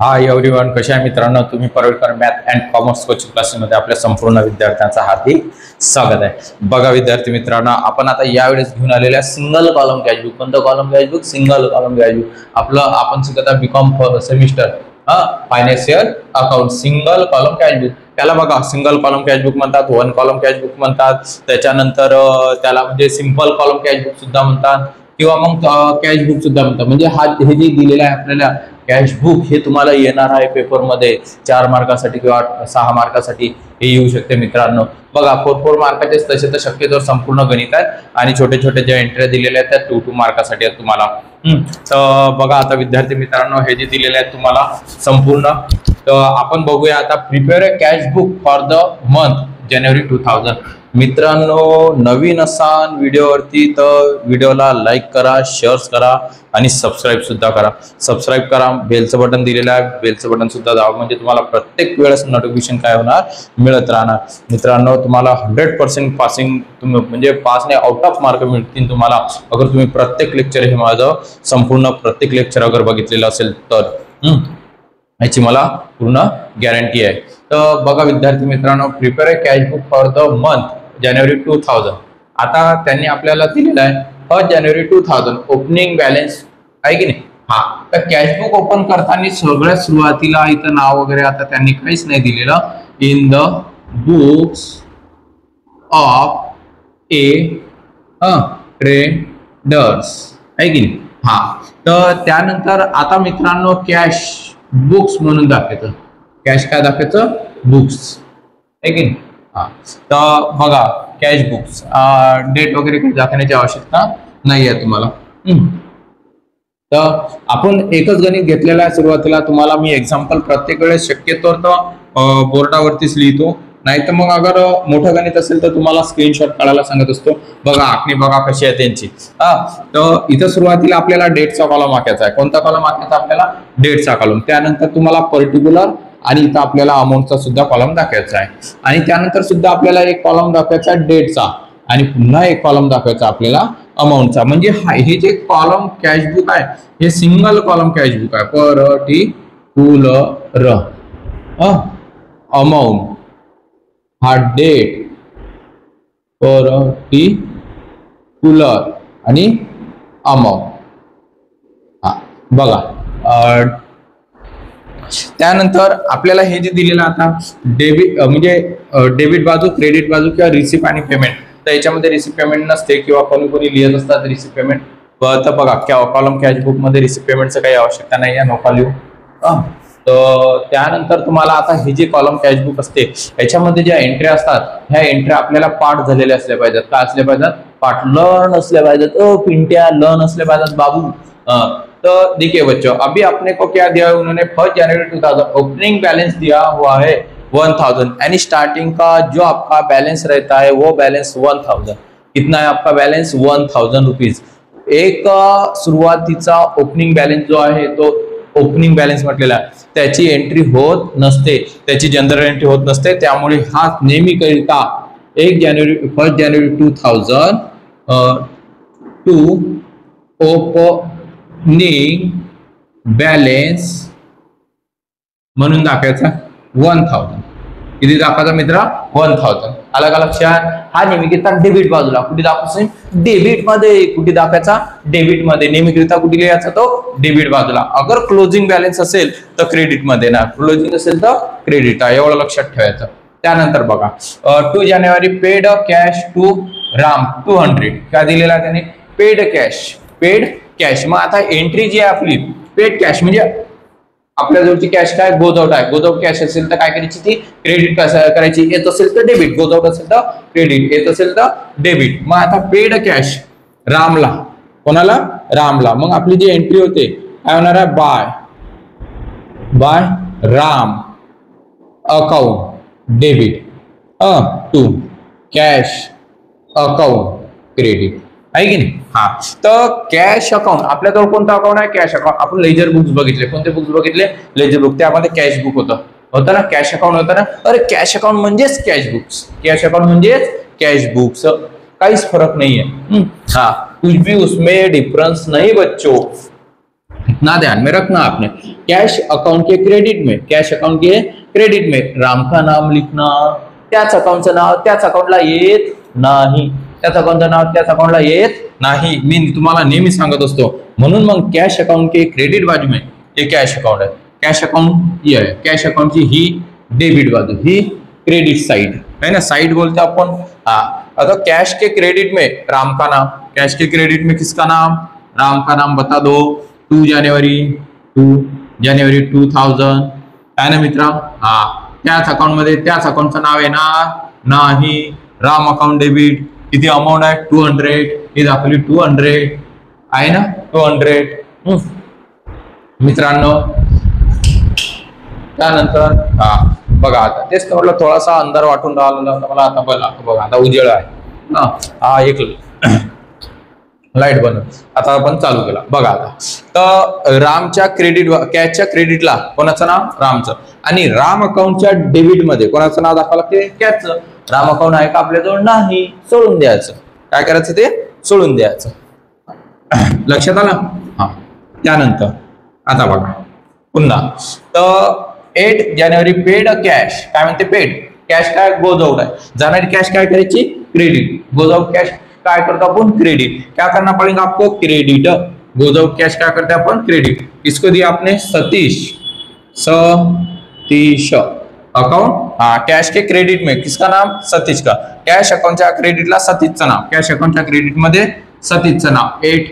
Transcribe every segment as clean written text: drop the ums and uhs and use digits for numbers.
Hi everyone, कसे आहे मित्रांनो? तुम्ही परेडकर मॅथ अँड कॉमर्स कोचिंग क्लासेसमध्ये आपल्या संपूर्ण विद्यार्थ्यांचा हार्दिक स्वागत आहे. बघा विद्यार्थी मित्रांनो, आपण आता यावेळेस घेऊन आलेल्या सिंगल कॉलम कॅशबुक. कोणतं column cashbook? Single column cashbook. आपण शिकत आहे B Com semester financial account. Single column cashbook त्याला बघा सिंगल कॉलम कॅशबुक म्हणतात, वन कॉलम कॅशबुक म्हणतात, त्याच्यानंतर त्याला म्हणजे सिंपल कॉलम कॅशबुक सुद्धा म्हणतात किंवा मग कॅशबुक सुद्धा म्हणतात. म्हणजे हे जे दिलेलं आहे आपल्याला कॅशबुक हे तुम्हाला येणार आहे पेपरमध्ये 4 मार्कासाठी किंवा 6 मार्कासाठी हे येऊ शकते मित्रांनो. बघा 4 मार्काचे तसे तर शक्यतो संपूर्ण गणित आहेत आणि छोटे छोटे ज्या एंट्री दिलेल्या आहेत त्या 2 मार्कासाठी आहेत तुम्हाला. तर बघा आता विद्यार्थी मित्रांनो, हे जे दिलेले आहेत तुम्हाला संपूर्ण, तर आपण बघूया आता. Prepare a cashbook for the month January 2000. मित्रांनो, नवीन असाल व्हिडिओवरती तर व्हिडिओला लाईक करा, शेअर करा आणि सबस्क्राईब सुद्धा करा. सबस्क्राईब करा, बेलचं बटन दिलेलं आहे, बेलचं बटन सुद्धा दाबा, म्हणजे तुम्हाला प्रत्येक वेळेस नोटिफिकेशन काय होणार, मिळत राहणार. मित्रांनो, तुम्हाला 100% पासिंग म्हणजे पास नाही आउट ऑफ मार्क मिळतील तुम्हाला अगर तुम्ही प्रत्येक लेक्चर हे माझं संपूर्ण प्रत्येक लेक्चर अगर बघितलेलं असेल तर. याची मला पूर्ण गॅरंटी आहे. तर बघा विद्यार्थी मित्रांनो, prepare a cashbook for the month January 2000. आता त्यांनी आपल्याला दिलेलं आहे 1 जानेवारी 2000 ओपनिंग बॅलन्स आहे की नाही. तर कॅशबुक ओपन करताना सगळ्यात सुरुवातीला इथं नाव वगैरे आता त्यांनी काहीच नाही दिलेलं. In the books of A traders आहे की नाही. तर त्यानंतर आता मित्रांनो कॅश बुक्स म्हणून दाखवायचं. कॅश काय दाखवायचं? बुक्स आहे की नाही. तर बघा कॅश बुक्स डेट वगैरे काही दाखवण्याची आवश्यकता नाही आहे तुम्हाला. तर आपण एकच गणित घेतलेलं आहे सुरुवातीला. तुम्हाला मी एक्झाम्पल प्रत्येक वेळेस शक्यतो तर बोर्डावरतीच लिहितो, नाही तर मग अगर मोठं गणित असेल तर तुम्हाला स्क्रीनशॉट काढायला सांगत असतो. बघा आखणी बघा कशी आहे त्यांची. तर इथं सुरुवातीला आपल्याला डेटचा कॉलम आखायचा आहे. कोणता कॉलम आखायचा आपल्याला? डेटचा कॉलम. त्यानंतर तुम्हाला पर्टिक्युलर आणि इथं आपल्याला अमाऊंटचा सुद्धा कॉलम दाखवायचा आहे. आणि त्यानंतर सुद्धा आपल्याला एक कॉलम दाखवायचा डेटचा आणि पुन्हा एक कॉलम दाखवायचा आपल्याला अमाऊंटचा. म्हणजे हे जे कॉलम कॅशबुक आहे हे सिंगल कॉलम कॅशबुक आहे. पर्टिक्युलर अमाऊंट हा डेट, पर्टिक्युलर आणि अमाऊंट. बघा त्यानंतर आपल्याला हे जे दिलेलं आता डेबिट म्हणजे डेबिट बाजू, क्रेडिट बाजू किंवा रिसिप्ट आणि पेमेंट. तर याच्यामध्ये रिसिप्ट पेमेंट नसते किंवा कोणी कोणी लिहित असतात रिसिप्ट पेमेंट. तर बघा कॉलम कॅशबुक मध्ये रिसिप्ट पेमेंटचं काही आवश्यकता नाही आहे, नका लिहू. तर त्यानंतर तुम्हाला आता हे जे कॉलम कॅशबुक असते याच्यामध्ये ज्या एंट्री असतात ह्या एंट्री आपल्याला पाठ झालेल्या असल्या पाहिजेत. काय असल्या पाहिजेत? पाठ. लर्न असल्या पाहिजेत. पिंट्या लर्न असल्या पाहिजेत बाबू. तो देखिए बच्चों, अभी अपने को क्या दिया है उन्होंने? 1 जनवरी 2000 ओपनिंग बैलेंस दिया हुआ है 1000 यानी स्टार्टिंग का जो आपका बैलेंस रहता है वो बैलेंस 1000. कितना है आपका बैलेंस? 1000 रुपीज. एक सुरुवातीचा ओपनिंग बैलेंस जो आहे तो ओपनिंग बैलेंस म्हटलेला आहे त्याची एंट्री होत नसते, त्याची जनरल एंट्री होत नसते. त्यामुळे हा नेहमी करिता 1 जानेवारी 2000 टू ओपनिंग बॅलेन्स म्हणून दाखवायचा 1000. किती दाखवायचा मित्र? 1000. अलग अलग लक्षात. हा नेहमीकरिता डेबिट बाजूला. कुठे दाखवायचा? डेबिट मध्ये. कुठे दाखवायचा? डेबिट मध्ये. नेहमीकरिता कुठे लिहायचा तो? डेबिट बाजूला. अगर क्लोजिंग बॅलन्स असेल तर क्रेडिट मध्ये ना, क्लोजिंग असेल तर क्रेडिट आहे, एवढं लक्षात ठेवायचं. त्यानंतर बघा 2 जानेवारी पेड कॅश टू राम 200. काय दिलेला त्याने? Paid cash. Paid cash. मग आता एंट्री जी आहे आपली पेड कॅश म्हणजे आपल्या जवळची कॅश काय? गोज आउट आहे. गोज आउट कॅश असेल तर काय करायची? ती क्रेडिट करायची. येत असेल तर डेबिट. गोज आउट असेल तर क्रेडिट, येत असेल तर डेबिट. मग आता पेड कॅश रामला. कोणाला? रामला. मग आपली जी एंट्री होते काय होणार आहे? By Ram account debit to cash account credit आहे की नाही. तर कॅश अकाउंट आपल्याजवळ कोणतं अकाउंट आहे? Cash account. आपण लेजर बुक्स बघितले. कोणते बुक्स बघितले? Ledger book. त्यामध्ये कॅश बुक होतं ना, कॅश अकाउंट होतं ना. अरे कॅश अकाउंट म्हणजेच कॅश बुक्स. कॅश अकाउंट म्हणजेच कॅश बुक्स. काहीच फरक नाहीये. कुछ भी उसमें डिफरेंस नहीं बच्चों. इतना ध्यान में रखना आपने। कैश अकाउंट के क्रेडिट में, कैश अकाउंट के क्रेडिट में राम का नाम लिखना, त्याच अकाउंटचं नाव त्याच अकाउंटला येत नाही, त्याच अकाउंटचं नाव त्याच अकाउंटला येत नाही, मी तुम्हाला नेहमी सांगत असतो। म्हणून मग कॅश अकाउंट के क्रेडिट बाजू में ये कैश अकाउंट है, कैश अकाउंट ये है, कैश अकाउंट की ही डेबिट बाजू, ही क्रेडिट साइड है ना, साइड बोलते अपन। हाँ, अगर कैश के क्रेडिट में राम का नाम, कैश के क्रेडिट में किसका नाम, राम का नाम बता दो। 2 जनवरी 2000 है ना मित्रा। हाँ, त्याच अकाउंट मध्ये त्याच अकाउंटचं नाव येणार नाही, राम अकाउंट डेबिट, किती अमाउंट आहे 200, ही दाखवली 200 आहे ना 200 मित्रांनो। त्यानंतर हा बघा, आता तेच म्हटलं थोडासा अंधार वाटून राहिला होता मला, आता बघा आता उजेड आहे। हा एक लाईट बनव, आता आपण चालू केला बघा। आता तर रामच्या क्रेडिट, कॅशच्या क्रेडिटला कोणाचं नाव, रामचं, आणि राम अकाउंटच्या डेबिट मध्ये कोणाचं नाव दाखवावं लागते, कॅशचं। राम अकाउंट आहे का आपल्याजवळ, नाही, सोडून द्यायचं। काय करायचं, ते सोडून द्यायचं। लक्षात आलं। हा, त्यानंतर आता बघा पुन्हा, तर 8 जानेवारी पेड कॅश, काय म्हणते पेड, कॅश काय गोज आउट आहे, जाणारी कॅश काय करायची, क्रेडिट, गोज आउट कॅश काय करतो अपन, क्रेडिट। क्या करना पड़ेगा आपको, क्रेडिट, गोज आउट कैश क्या करते हैं अपन, क्रेडिट। इसको दिया आपने सतीश अकाउंट, हाँ, कैश के क्रेडिट में किसका नाम, सतीश का, कैश अकाउंटच्या क्रेडिटला सतीशचं नाव, कैश अकाउंटच्या क्रेडिट मध्ये सतीशचं नाव 8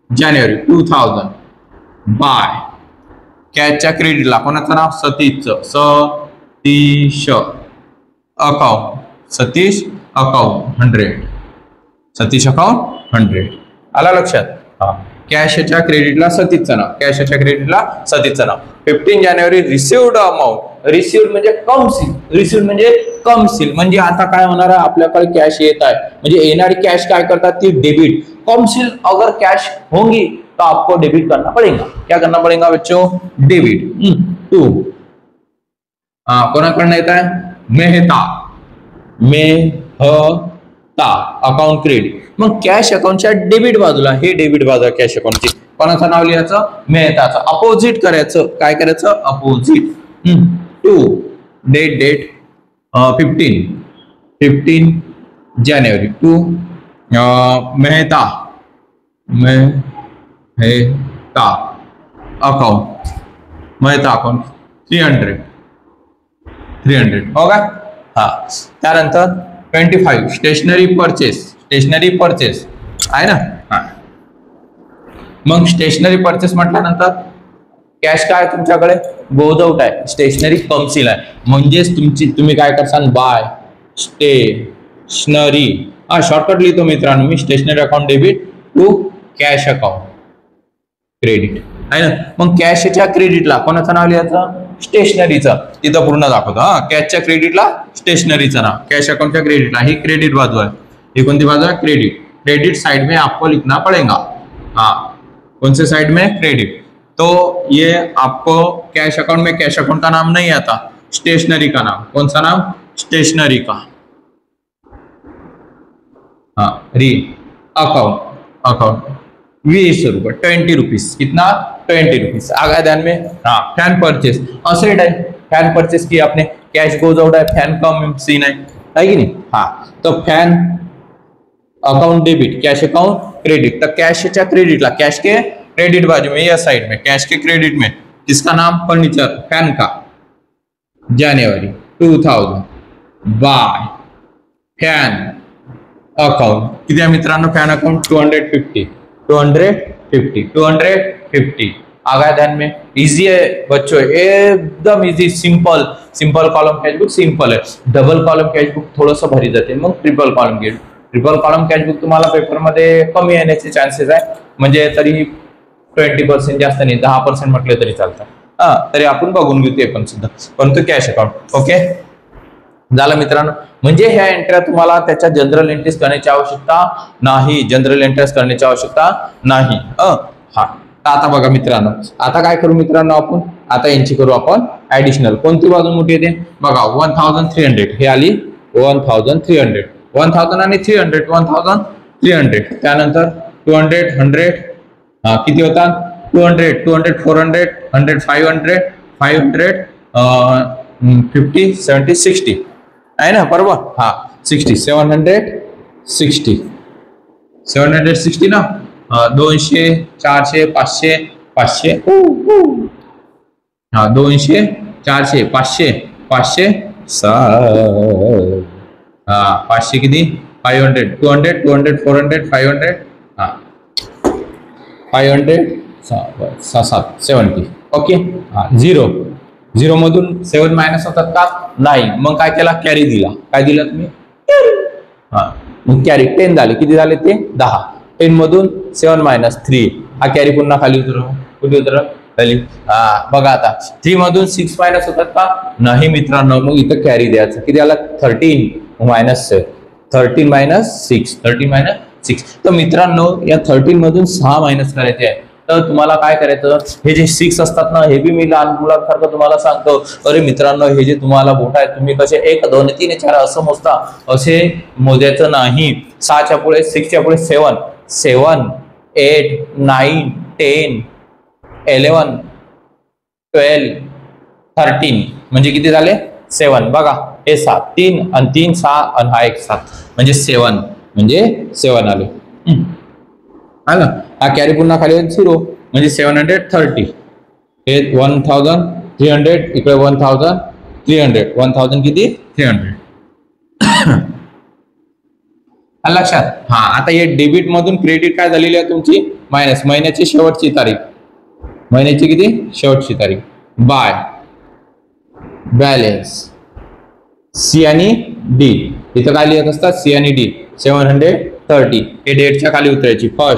जानेवारी 2000 बाय, कॅशच्या क्रेडिटला कोणाचं नाव, सतीशचं, Satish account, Satish account 100, Satish account 100 आला लक्षात। हा, कॅशच्या क्रेडिटला सतीशचं नाव, कॅशच्या क्रेडिटला सतीशचं नाव। 15 जानेवारी रिसिव्ड अमाउंट, रिसिव्ड म्हणजे कम सील, रिसिव्ड म्हणजे कम सील, म्हणजे आता काय होणार आहे, आपल्याकडे कॅश येत आहे, म्हणजे येणारी कॅश काय करतात, ती डेबिट। कम सील अगर कैश होंगी तो आपको डेबिट करना पड़ेगा, क्या करना पड़ेगा बच्चों, डेबिट। टू कोणाकडनं येत आहे, मेहता, अकाउंट क्रेडिट। मग कॅश अकाउंटच्या डेबिट बाजूला, हे डेबिट बाजू आहे कॅश अकाउंटची, कोणाचं नाव लिहायचं, मेहताचं, अपोजिट करायचं, काय करायचं, अपोजिट। 2 डेट 15 जानेवारी 2 मेहता अकाउंट, मेहता अकाउंट 300 होगा। हा, त्यानंतर 25 स्टेशनरी परचेस आहे ना। हा, मग स्टेशनरी परचेस म्हटल्यानंतर कॅश काय तुमच्याकडे, गोज आउट आहे, स्टेशनरी कम सील आहे, म्हणजेच तुम्ही काय करसान, बाय स्टेशनरी, हा शॉर्टकट लिहितो मित्रांनो मी, stationery account debit to cash account credit आहे ना। मग कॅशच्या क्रेडिटला कोणाचं नाव लिहायचं, स्टेशनरीचं, तिथं पूर्ण दाखवतो। हा, कॅशच्या क्रेडिटला स्टेशनरीचं नाव, कॅश अकाउंटच्या क्रेडिटला, ही क्रेडिट बाजू आहे, ही कोणती बाजू है, क्रेडिट। क्रेडिट साइड में आपको लिखना पड़ेगा, हाँ, कौन से साइड में, क्रेडिट। तो ये आपको कैश अकाउंट में कैश अकाउंट का नाम नहीं आता, स्टेशनरी का नाम, कौन सा नाम, स्टेशनरी का, हाँ, री अकाउंट 20 रुपये, 20 रुपीज, कितना 20 रुपीज। आ गया ध्यान में। हाँ, फैन परचेस असेट है, फैन परचेस की आपने, कैश गोज आउट है, फैन का सीन है कि नहीं। हाँ, तो fan account debit, cash account credit. तो कैशच्या क्रेडिटला, कैश के क्रेडिट बाजू में या साइड में, कैश के क्रेडिट में किसका नाम, फर्नीचर, फैन का, जनवरी 2000 बाय फैन अकाउंट, किती मित्रांनो, फैन अकाउंट 250 आ गया ध्यान में। इजी है बच्चों, एकदम easy, simple column cash book simple है। डबल कॉलम कैश बुक थोडंसं भारी जाते, मग ट्रिपल कॉलम कैश बुक तुम्हाला पेपर मध्ये कमी येण्याचे चान्सेस आहे, म्हणजे तरी 20% जास्त नाही, 10% म्हटले तरी चालतं। हा, तरी आपण बघून घेऊ ते पण सुद्धा, परंतु कॅश अकाउंट ओके झालं मित्रांनो। म्हणजे ह्या एंट्र्या तुम्हाला त्याच्या जनरल एंट्रीज करण्याची आवश्यकता नाही, हा, आता बघा मित्रांनो, आता काय करू मित्रांनो आपण, आता यांची करू आपण ऍडिशनल। कोणती बाजू मोठी येते बघा, 1300 हे आली 1300, 1000 आणि 300 1300, त्यानंतर 200 100, हा किती होतात 200 200 400 100 500 500 50 70 60 आहे ना बरोबर. हा 60 760 760 ना. 200 400 500 500 हा 200 400 500 500 हा 500 किती 500 200 200 400 500 हा 500 70 ओके. हा 0 मधून 7 मायनस होतात का नाही. मग काय केला कॅरी दिला. काय दिला तुम्ही हा मग कॅरी 10 झाले. किती झाले ते 10. 10 मधून 7 मायनस 3 हा कॅरी पुन्हा खाली उतरव. कुठे उतरव खाली. हा बघा आता 3 मधून 6 मायनस होतात का नाही मित्रांनो. मग इथं कॅरी द्यायचं. किती आला 13 मायनस 13 मायनस 6 13 मायनस 6. तर मित्रांनो या 13 मधून 6 मायनस करायचे आहे. तर तुम्हाला काय करायचं हे जे 6 असतात ना हे बी मी लहान मुलांसारखं तुम्हाला सांगतो. अरे मित्रांनो हे जे तुम्हाला बोट आहेत तुम्ही कसे 1 2 3 4 असं मोजता असे मोजायचं नाही. 6च्या पुढे 6 च्या पुढे 7 7 8 9 10 11 12 13 म्हणजे किती झाले 7. बघा हे 7 3 आणि 3 6 आणि हा एक 7 म्हणजे 7 म्हणजे 7 आले. आलं. हा कॅरी पुन्हा खाली 0 म्हणजे 730 हे 1300 इकडे 1300 1000 किती 300 लक्षात. हा आता हे डेबिट मधून क्रेडिट काय झालेली आहे तुमची मायनस. महिन्याची शेवटची तारीख महिन्याची किती शेवटची तारीख बाय बॅलन्स सी आणि डी. इथं काय लिहित असतात सी आणि डी 730 हे डेटच्या खाली उतरायची. 1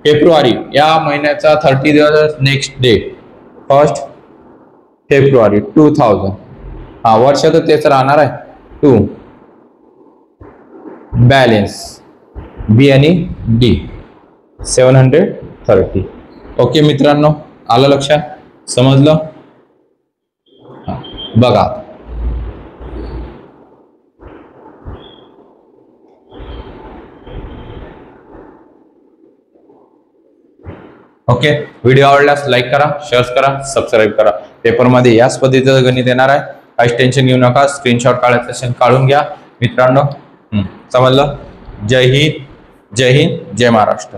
फेब्रुवारी या महिन्याचा 30 दिवस नेक्स्ट डेट 1 फेब्रुवारी 2000. हा वर्ष तर तेच राहणार आहे 2 बॅलन्स बी आणि डी 730. ओके मित्रांनो आलं लक्षात समजलं. बघा ओके. व्हिडिओ आवडल्यास लाईक करा शेअर करा सबस्क्राईब करा. पेपरमध्ये याच पद्धतीचं गणित येणार आहे. काहीच टेन्शन घेऊ नका. स्क्रीनशॉट काढायचं असेल काढून घ्या मित्रांनो. समजलं. जय हिंद जय महाराष्ट्र.